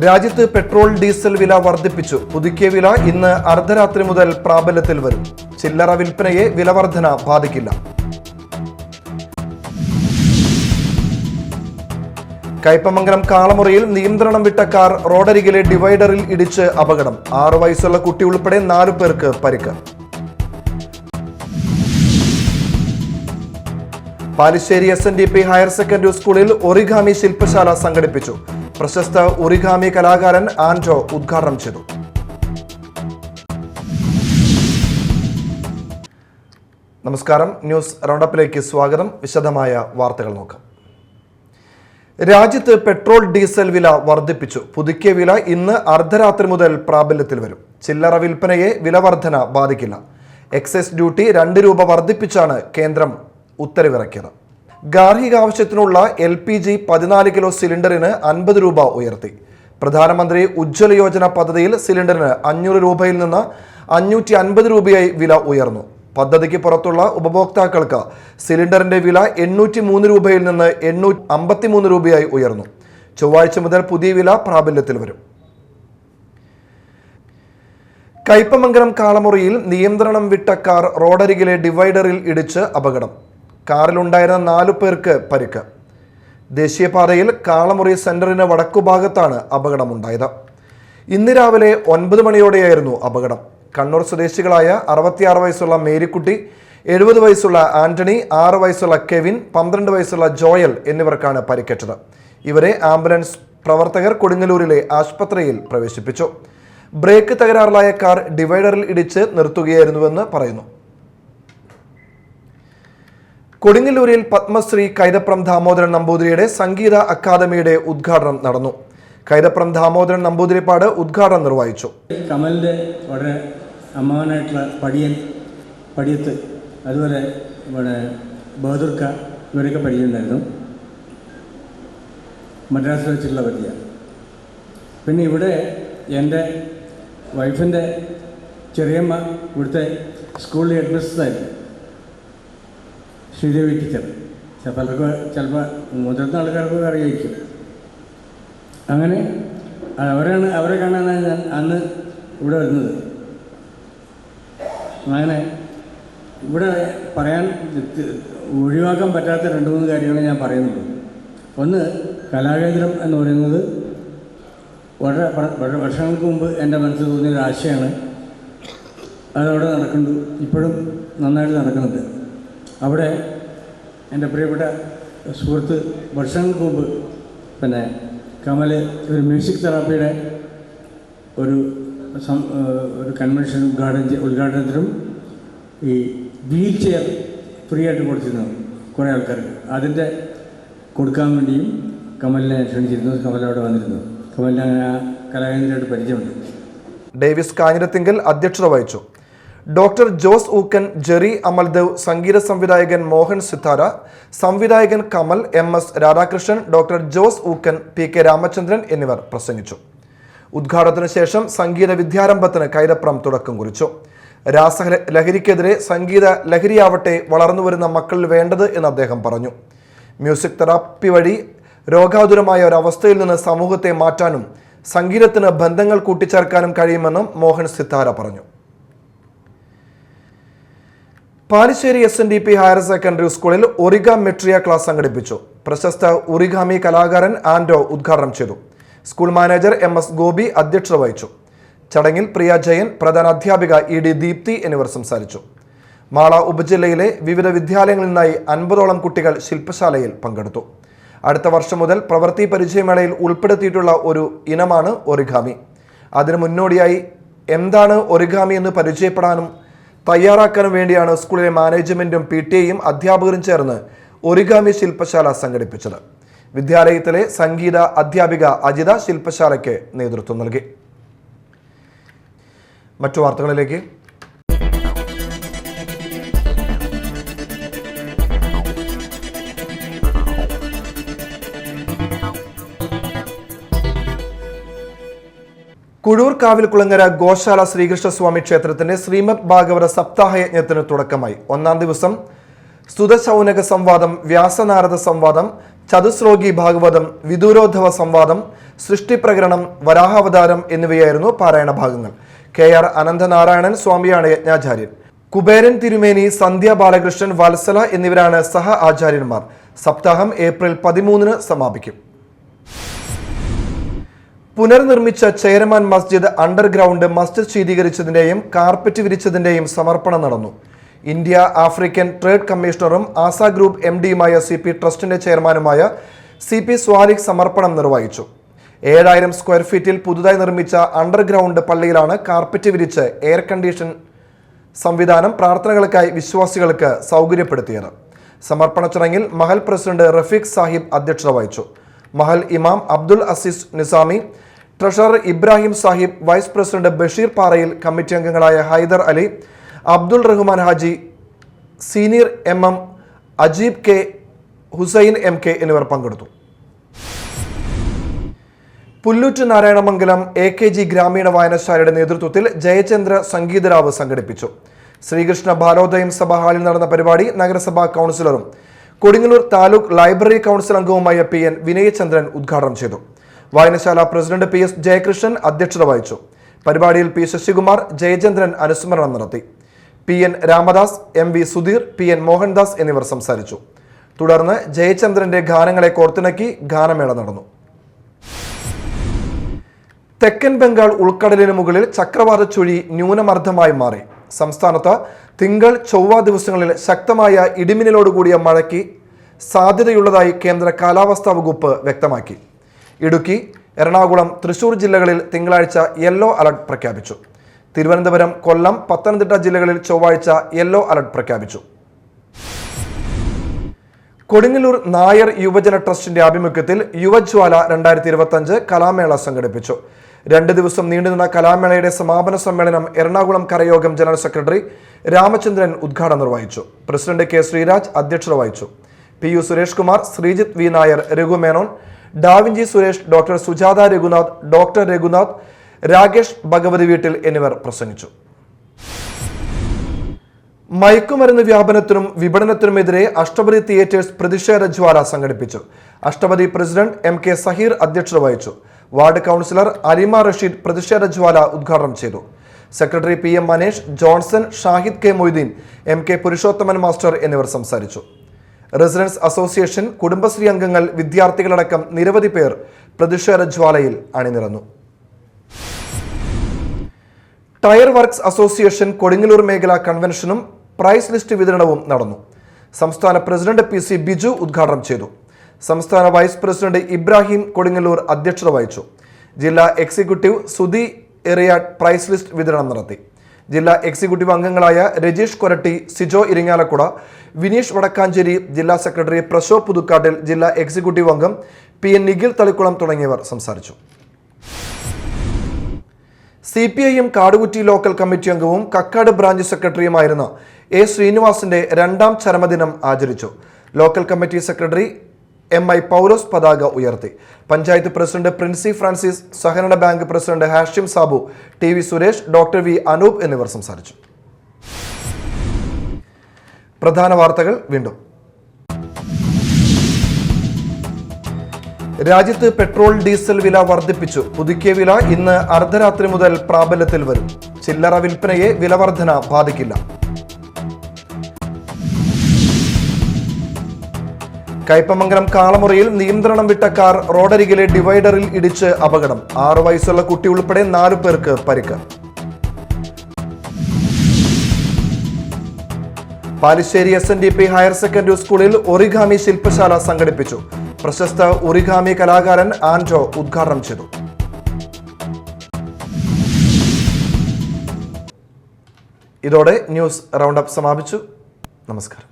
രാജ്യത്ത് petrol diesel വില വർദ്ധിപ്പിച്ചു. പുതുക്കിയ വില ഇന്ന് അർദ്ധരാത്രി മുതൽ പ്രാബല്യത്തിൽ വരും. ചില്ലറ വിൽപ്പനയെ വില വർധന ബാധിക്കില്ല. കയ്പമംഗലം കാളമുറിയിൽ നിയന്ത്രണം വിട്ട കാർ റോഡരികിലെ ഡിവൈഡറിൽ ഇടിച്ച് അപകടം. 6 വയസ്സുള്ള കുട്ടി ഉൾപ്പെടെ 4 പേർക്ക് പരിക്ക്. പാലിശ്ശേരി SNDP ഹയർ സെക്കൻഡറി സ്കൂളിൽ ഒറിഗാമി ശില്പശാല സംഘടിപ്പിച്ചു. പ്രശസ്ത ഒറിഗാമി കലാകാരൻ ആൻഡോ ഉദ്ഘാടനം ചെയ്തു. നമസ്കാരം, ന്യൂസ് റൗണ്ടപ്പിലേക്ക് സ്വാഗതം. വിശദമായ വാർത്തകൾ നോക്കാം. രാജ്യത്ത് പെട്രോൾ ഡീസൽ വില വർദ്ധിപ്പിച്ചു. പുതുക്കിയ വില ഇന്ന് അർദ്ധരാത്രി മുതൽ പ്രാബല്യത്തിൽ വരും. ചില്ലറ വിൽപ്പനയെ വില വർധന ബാധിക്കില്ല. എക്സൈസ് ഡ്യൂട്ടി 2 രൂപ വർദ്ധിപ്പിച്ചാണ് കേന്ദ്രം ഉത്തരവിറക്കിയത്. ഗാർഹിക ആവശ്യത്തിനുള്ള LPG 14 കിലോ സിലിണ്ടറിന് 50 രൂപ ഉയർത്തി. പ്രധാനമന്ത്രി ഉജ്ജ്വല യോജന പദ്ധതിയിൽ സിലിണ്ടറിന് 500 രൂപയിൽ നിന്ന് 550 രൂപയായി വില ഉയർന്നു. പദ്ധതിക്ക് പുറത്തുള്ള ഉപഭോക്താക്കൾക്ക് സിലിണ്ടറിന്റെ വില 803 രൂപയിൽ നിന്ന് 853 രൂപയായി ഉയർന്നു. ചൊവ്വാഴ്ച മുതൽ പുതിയ വില പ്രാബല്യത്തിൽ വരും. കയ്പമംഗലം കാളമുറിയിൽ നിയന്ത്രണം വിട്ട കാർ റോഡരികിലെ ഡിവൈഡറിൽ ഇടിച്ച് അപകടം. കാറിലുണ്ടായിരുന്ന 4 പേർക്ക് പരിക്ക്. ദേശീയപാതയിൽ കാളമുറി സെന്ററിന് വടക്കുഭാഗത്താണ് അപകടമുണ്ടായത്. ഇന്ന് രാവിലെ 9 മണിയോടെയായിരുന്നു അപകടം. കണ്ണൂർ സ്വദേശികളായ 66 വയസ്സുള്ള മേരിക്കുട്ടി, 70 വയസ്സുള്ള ആന്റണി, 6 വയസ്സുള്ള കെവിൻ, 12 വയസ്സുള്ള ജോയൽ എന്നിവർക്കാണ് പരിക്കേറ്റത്. ഇവരെ ആംബുലൻസ് പ്രവർത്തകർ കൊടുങ്ങല്ലൂരിലെ ആശുപത്രിയിൽ പ്രവേശിപ്പിച്ചു. ബ്രേക്ക് തകരാറിലായ കാർ ഡിവൈഡറിൽ ഇടിച്ച് നിർത്തുകയായിരുന്നുവെന്ന് പറയുന്നു. കൊടുങ്ങല്ലൂരിൽ പത്മശ്രീ കൈതപ്രം ദാമോദരൻ നമ്പൂതിരിയുടെ സംഗീത അക്കാദമിയുടെ ഉദ്ഘാടനം നടന്നു. കൈതപ്രം ദാമോദരൻ നമ്പൂതിരിപ്പാട് ഉദ്ഘാടനം നിർവഹിച്ചു. കമലിൻ്റെ വളരെ അമ്മാവനായിട്ടുള്ള പടിയത്ത്, അതുപോലെ ഇവിടെ ബഹദൂർക്ക, ഇവരൊക്കെ പരിചയമുണ്ടായിരുന്നു. മദ്രാസിൽ വെച്ചിട്ടുള്ള പരിചയ. പിന്നെ ഇവിടെ എൻ്റെ വൈഫിൻ്റെ ചെറിയമ്മ ഇവിടുത്തെ സ്കൂളിൽ ഹെഡ്മിസ്ട്രസ്സായിരുന്നു, ശ്രീദേവി ടീച്ചർ. പലർക്കും ചിലപ്പോൾ മുതിർന്ന ആൾക്കാർക്കൊക്കെ അറിയായിരിക്കും. അങ്ങനെ അവരെ കാണാനാണ് ഞാൻ അന്ന് ഇവിടെ വരുന്നത്. അങ്ങനെ ഇവിടെ പറയാൻ ഒഴിവാക്കാൻ പറ്റാത്ത 2-3 കാര്യങ്ങൾ ഞാൻ പറയുന്നുള്ളൂ. ഒന്ന്, കലാകേന്ദ്രം എന്ന് പറയുന്നത് വളരെ വർഷങ്ങൾക്ക് മുമ്പ് എൻ്റെ മനസ്സിൽ തോന്നിയൊരു ആശയമാണ്. അതവിടെ നടക്കുന്നുണ്ട്, ഇപ്പോഴും നന്നായിട്ട് നടക്കുന്നുണ്ട്. അവിടെ എൻ്റെ പ്രിയപ്പെട്ട സുഹൃത്ത് വർഷങ്ങൾക്ക് മുമ്പ് പിന്നെ കമൽ ഒരു മ്യൂസിക് തെറാപ്പിയുടെ ഒരു കൺവെൻഷൻ ഉദ്ഘാടനത്തിനും ഈ വീൽ ചെയർ ഫ്രീ ആയിട്ട് കൊടുത്തിരുന്നു കുറേ ആൾക്കാർക്ക്. അതിൻ്റെ കൊടുക്കാൻ വേണ്ടിയും കമലിനെ ക്ഷണിച്ചിരുന്നു. കമൽ അവിടെ വന്നിരുന്നു. കമലിനെ അങ്ങനെ ആ കലാകേന്ദ്രമായിട്ട് പരിചയമുണ്ട്. ഡേവിസ് കാഞ്ഞിരത്തിങ്കൽ അധ്യക്ഷത വഹിച്ചു. Doctor Jose Ookken, Jerry Amaldev, സംഗീത സംവിധായകൻ മോഹൻ സിത്താര, സംവിധായകൻ Kamal, MS Radhakrishnan, doctor Jose Ookken, PK Ramachandran എന്നിവർ പ്രസംഗിച്ചു. ഉദ്ഘാടനത്തിന് ശേഷം സംഗീത വിദ്യാരംഭത്തിന് കൈതപ്രം തുടക്കം കുറിച്ചു. രാസലഹരിക്കെതിരെ സംഗീത ലഹരിയാവട്ടെ വളർന്നുവരുന്ന മക്കളിൽ വേണ്ടത് എന്ന് അദ്ദേഹം പറഞ്ഞു. മ്യൂസിക് തെറാപ്പി വഴി രോഗാതുരമായ ഒരവസ്ഥയിൽ നിന്ന് സമൂഹത്തെ മാറ്റാനും സംഗീതത്തിന് ബന്ധങ്ങൾ കൂട്ടിച്ചേർക്കാനും കഴിയുമെന്നും മോഹൻ സിത്താര പറഞ്ഞു. പാലിശ്ശേരി SNDP ഹയർ സെക്കൻഡറി സ്കൂളിൽ ഒറിഗാമെട്രിയ ക്ലാസ് സംഘടിപ്പിച്ചു. പ്രശസ്ത ഒറിഗാമി കലാകാരൻ ആൻഡോ ഉദ്ഘാടനം ചെയ്തു. സ്കൂൾ മാനേജർ MS ഗോപി അധ്യക്ഷത വഹിച്ചു. ചടങ്ങിൽ പ്രിയ ജയൻ, പ്രധാന അധ്യാപിക ED ദീപ്തി എന്നിവർ സംസാരിച്ചു. മാള ഉപജില്ലയിലെ വിവിധ വിദ്യാലയങ്ങളിൽ നിന്നായി 50ഓളം കുട്ടികൾ ശില്പശാലയിൽ പങ്കെടുത്തു. അടുത്ത വർഷം മുതൽ പ്രവൃത്തി പരിചയമേളയിൽ ഉൾപ്പെടുത്തിയിട്ടുള്ള ഒരു ഇനമാണ് ഒറിഗാമി. അതിനു മുന്നോടിയായി എന്താണ് ഒറിഗാമി എന്ന് പരിചയപ്പെടാനും തയ്യാറാക്കാനും വേണ്ടിയാണ് സ്കൂളിലെ മാനേജ്മെന്റും PTA-യും അധ്യാപകരും ചേർന്ന് ഒറിഗാമി ശില്പശാല സംഘടിപ്പിച്ചത്. വിദ്യാലയത്തിലെ സംഗീത അധ്യാപിക അജിത ശില്പശാലയ്ക്ക് നേതൃത്വം നൽകി. മറ്റു വാർത്തകളിലേക്ക്. കുഴൂർ കാവിൽക്കുളങ്ങര ഗോശാല ശ്രീകൃഷ്ണസ്വാമി ക്ഷേത്രത്തിന്റെ ശ്രീമദ് ഭാഗവത സപ്താഹയജ്ഞത്തിന് തുടക്കമായി. 1-ാം ദിവസം സ്തുതശൗനക സംവാദം, വ്യാസനാരദ സംവാദം, ചതുശ്ലോകി ഭാഗവതം, വിദൂരോദ്ധവ സംവാദം, സൃഷ്ടിപ്രകരണം, വരാഹാവതാരം എന്നിവയായിരുന്നു പാരായണ ഭാഗങ്ങൾ. KR അനന്തനാരായണൻ സ്വാമിയാണ് യജ്ഞാചാര്യൻ. കുബേരൻ തിരുമേനി, സന്ധ്യ ബാലകൃഷ്ണൻ, വത്സല എന്നിവരാണ് സഹ ആചാര്യന്മാർ. സപ്താഹം ഏപ്രിൽ 13 സമാപിക്കും. പുനർനിർമ്മിച്ച ചെയർമാൻ മസ്ജിദ് അണ്ടർഗ്രൗണ്ട് മസ്ജിദ് ശീതീകരിച്ചതിന്റെയും കാർപ്പറ്റ് വിരിച്ചതിന്റെയും സമർപ്പണം നടന്നു. ഇന്ത്യ ആഫ്രിക്കൻ ട്രേഡ് കമ്മീഷണറും ആസ ഗ്രൂപ്പ് MDയുമായ CP ട്രസ്റ്റിന്റെ ചെയർമാനുമായ CP സ്വാലിഹ് സമർപ്പണം നിർവഹിച്ചു. 7000 സ്ക്വയർ ഫീറ്റിൽ പുതുതായി നിർമ്മിച്ച അണ്ടർഗ്രൗണ്ട് പള്ളിയിലാണ് കാർപ്പറ്റ് വിരിച്ച് എയർ കണ്ടീഷൻ സംവിധാനം പ്രാർത്ഥനകൾക്കായി വിശ്വാസികൾക്ക് സൗകര്യപ്പെടുത്തിയത്. സമർപ്പണ ചടങ്ങിൽ മഹൽ പ്രസിഡന്റ് റഫീഖ് സാഹിബ് അധ്യക്ഷത വഹിച്ചു. മഹൽ ഇമാം Abdul Azeez Nizami, treasurer Ibrahim Sahib, vice president Basheer Parayil, committee അംഗങ്ങളായ Haider Ali, Abdul Rahman Haji, senior MM Ajeeb K, Hussain MK എന്നിവർ പങ്കെടുത്തു. പുല്ലൂറ്റ് നാരായണമംഗലം AKG ഗ്രാമീണ വായനശാലയുടെ നേതൃത്വത്തിൽ ജയചന്ദ്ര സംഗീതരാവ് സംഘടിപ്പിച്ചു. ശ്രീകൃഷ്ണ ബാലോദയം സഭ ഹാളിൽ നടന്ന പരിപാടി നഗരസഭാ കൗൺസിലറും കൊടുങ്ങല്ലൂർ താലൂക്ക് ലൈബ്രറി കൗൺസിൽ അംഗവുമായ PN വിനയചന്ദ്രൻ ഉദ്ഘാടനം ചെയ്തു. വായനശാല പ്രസിഡന്റ് PS ജയകൃഷ്ണൻ അധ്യക്ഷത വഹിച്ചു. പരിപാടിയിൽ P ശശികുമാർ, ജയചന്ദ്രൻ അനുസ്മരണം നടത്തി. PN Ramadas, MV Sudheer, PN Mohandas എന്നിവർ സംസാരിച്ചു. തുടർന്ന് ജയചന്ദ്രന്റെ ഗാനങ്ങളെ കോർത്തിണക്കി ഗാനമേള നടന്നു. തെക്കൻ ബംഗാൾ ഉൾക്കടലിന് മുകളിൽ ചക്രവാത ചുഴി ന്യൂനമർദ്ദമായി മാറി. സംസ്ഥാനത്ത് തിങ്കൾ, ചൊവ്വ ദിവസങ്ങളിൽ ശക്തമായ ഇടിമിന്നലോടുകൂടിയ മഴയ്ക്ക് സാധ്യതയുള്ളതായി കേന്ദ്ര കാലാവസ്ഥാ വകുപ്പ് വ്യക്തമാക്കി. ഇടുക്കി, എറണാകുളം, തൃശൂർ ജില്ലകളിൽ തിങ്കളാഴ്ച യെല്ലോ അലർട്ട് പ്രഖ്യാപിച്ചു. തിരുവനന്തപുരം, കൊല്ലം, പത്തനംതിട്ട ജില്ലകളിൽ ചൊവ്വാഴ്ച യെല്ലോ അലർട്ട് പ്രഖ്യാപിച്ചു. കൊടുങ്ങല്ലൂർ നായർ യുവജന ട്രസ്റ്റിന്റെ ആഭിമുഖ്യത്തിൽ യുവജ്വാല 2025 കലാമേള സംഘടിപ്പിച്ചു. 2 ദിവസം നീണ്ടുനിന്ന കലാമേളയുടെ സമാപന സമ്മേളനം എറണാകുളം കരയോഗം ജനറൽ സെക്രട്ടറി രാമചന്ദ്രൻ ഉദ്ഘാടനം നിർവഹിച്ചു. പ്രസിഡന്റ് K ശ്രീരാജ് അധ്യക്ഷത വഹിച്ചു. PU Suresh Kumar, Sreejith V Nair, Raghu Menon, da Vinci Suresh, doctor Sujatha Raghunath, doctor Raghunath, Rakesh Bhagavathi വീട്ടിൽ എന്നിവർ പ്രസംഗിച്ചു. മയക്കുമരുന്ന് വ്യാപനത്തിനും വിപണനത്തിനുമെതിരെ അഷ്ടപതി തിയേറ്റേഴ്സ് പ്രതിഷേധ ജ്വാല സംഘടിപ്പിച്ചു. അഷ്ടപതി പ്രസിഡന്റ് MK സഹീർ അധ്യക്ഷത വഹിച്ചു. വാർഡ് കൗൺസിലർ അലിമ റഷീദ് പ്രതിഷേധ ജ്വാല ഉദ്ഘാടനം ചെയ്തു. Secretary PM Manesh, Johnson, Shahid K Moideen, MK Purushothaman master എന്നിവർ സംസാരിച്ചു. റെസിഡൻസ് അസോസിയേഷൻ, കുടുംബശ്രീ അംഗങ്ങൾ, വിദ്യാർത്ഥികളടക്കം നിരവധി പേർ പ്രതിഷേധ ജ്വാലയിൽ അണിനിരന്നു. ടയർ വർക്ക്സ് അസോസിയേഷൻ കൊടുങ്ങല്ലൂർ മേഖലാ കൺവെൻഷനും പ്രൈസ് ലിസ്റ്റ് വിതരണവും നടന്നു. സംസ്ഥാന പ്രസിഡന്റ് PC ബിജു ഉദ്ഘാടനം ചെയ്തു. സംസ്ഥാന വൈസ് പ്രസിഡന്റ് ഇബ്രാഹിം കൊടുങ്ങല്ലൂർ അധ്യക്ഷത വഹിച്ചു. ജില്ലാ എക്സിക്യൂട്ടീവ് സുധി എറിയാട്ട് പ്രൈസ് ലിസ്റ്റ് വിതരണം നടത്തി. ജില്ലാ എക്സിക്യൂട്ടീവ് അംഗങ്ങളായ രജീഷ് കൊരട്ടി, സിജോ ഇരിങ്ങാലക്കുട, വിനീഷ് വടക്കാഞ്ചേരി, ജില്ലാ സെക്രട്ടറി പ്രശോ പുതുക്കാട്ടിൽ, ജില്ലാ എക്സിക്യൂട്ടീവ് അംഗം PN നിഖിൽ തളിക്കുളം തുടങ്ങിയവർ സംസാരിച്ചു. CPIM കാടുകുറ്റി ലോക്കൽ കമ്മിറ്റി അംഗവും കക്കാട് ബ്രാഞ്ച് സെക്രട്ടറിയുമായിരുന്ന A ശ്രീനിവാസിന്റെ 2ാം ചരമദിനം ആചരിച്ചു. ലോക്കൽ കമ്മിറ്റി സെക്രട്ടറി MI പൗലോസ് പതാക ഉയർത്തി. പഞ്ചായത്ത് പ്രസിഡന്റ് പ്രിൻസി ഫ്രാൻസിസ്, സഹകരണ bank president Hashim Sabu, TV Suresh, doctor V Anoop എന്നിവർ സംസാരിച്ചു. പ്രധാന വാർത്തകൾ വീണ്ടും. രാജ്യത്ത് പെട്രോൾ, ഡീസൽ വില വർദ്ധിപ്പിച്ചു. പുതുക്കിയ വില ഇന്ന് അർദ്ധരാത്രി മുതൽ പ്രാബല്യത്തിൽ വരും. ചില്ലറ വിൽപ്പനയെ വില വർധന ബാധിക്കില്ല. കയ്പമംഗലം കാളമുറിയിൽ നിയന്ത്രണം വിട്ട കാർ റോഡരികിലെ ഡിവൈഡറിൽ ഇടിച്ച് അപകടം. 6 വയസ്സുള്ള കുട്ടി ഉൾപ്പെടെ 4 പേർക്ക് പരിക്ക്. പാലിശ്ശേരി SNDP ഹയർ സെക്കൻഡറി സ്കൂളിൽ ഒറിഗാമി ശില്പശാല സംഘടിപ്പിച്ചു. പ്രശസ്ത ഒറിഗാമി കലാകാരൻ ആൻഡോ ഉദ്ഘാടനം ചെയ്തു. ഇതോടെ ന്യൂസ് റൗണ്ട് അപ്പ് സമാപിച്ചു. നമസ്കാരം.